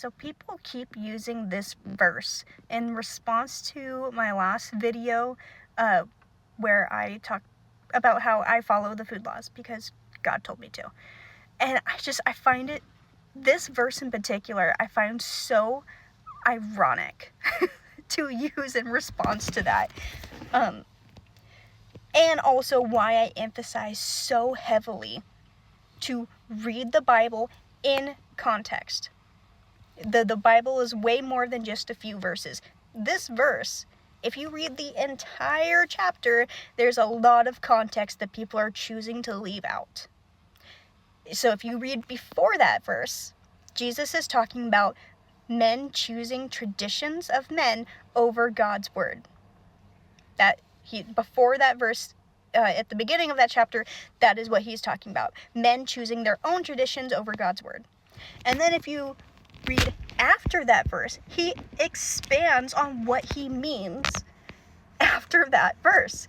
So people keep using this verse in response to my last video where I talked about how I follow the food laws because God told me to. And I find it, this verse in particular, I find so ironic to use in response to that. And also why I emphasize so heavily to read the Bible in context. The Bible is way more than just a few verses. This verse, if you read the entire chapter, there's a lot of context that people are choosing to leave out. So if you read before that verse, Jesus is talking about men choosing traditions of men over God's word. Before that verse, at the beginning of that chapter, that is what he's talking about. Men choosing their own traditions over God's word. And then if you read after that verse, he expands on what he means after that verse.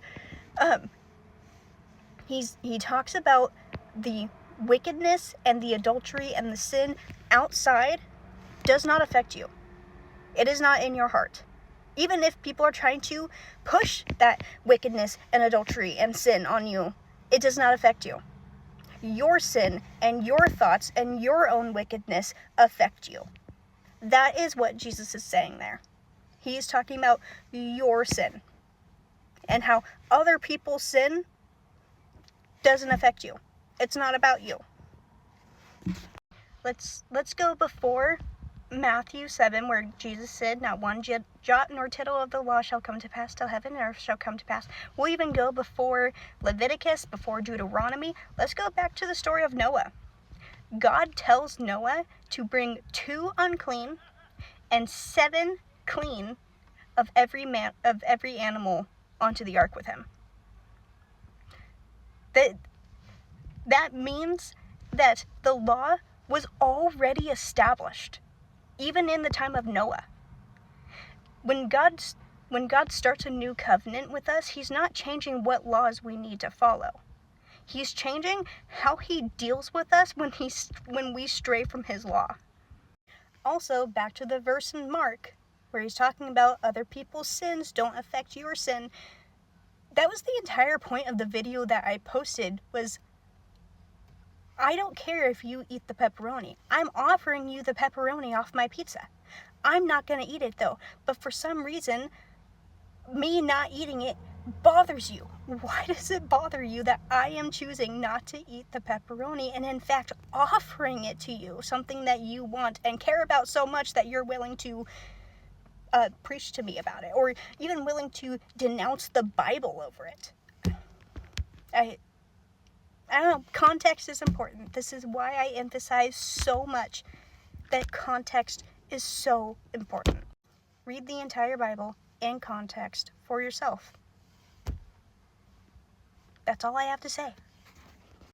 He talks about the wickedness and the adultery and the sin outside does not affect you. It is not in your heart. Even if people are trying to push that wickedness and adultery and sin on you, it does not affect you. Your sin and your thoughts and your own wickedness affect you. That is what Jesus is saying there. He is talking about your sin and how other people's sin doesn't affect you. It's not about you. Let's go before Matthew 7, where Jesus said, "Not one jot nor tittle of the law shall come to pass till heaven and earth shall come to pass." We'll even go before Leviticus, before Deuteronomy. Let's go back to the story of Noah. God tells Noah to bring 2 unclean and 7 clean of every animal onto the ark with him. That means that the law was already established, even in the time of Noah. When God starts a new covenant with us, he's not changing what laws we need to follow. He's changing how he deals with us when we stray from his law. Also, back to the verse in Mark, where he's talking about other people's sins don't affect your sin. That was the entire point of the video that I posted, was I don't care if you eat the pepperoni. I'm offering you the pepperoni off my pizza. I'm not going to eat it though, but for some reason, me not eating it bothers you. Why does it bother you that I am choosing not to eat the pepperoni and in fact offering it to you, something that you want and care about so much that you're willing to preach to me about it, or even willing to denounce the Bible over it? I don't know, context is important. This is why I emphasize so much that context is so important. Read the entire Bible in context for yourself. That's all I have to say.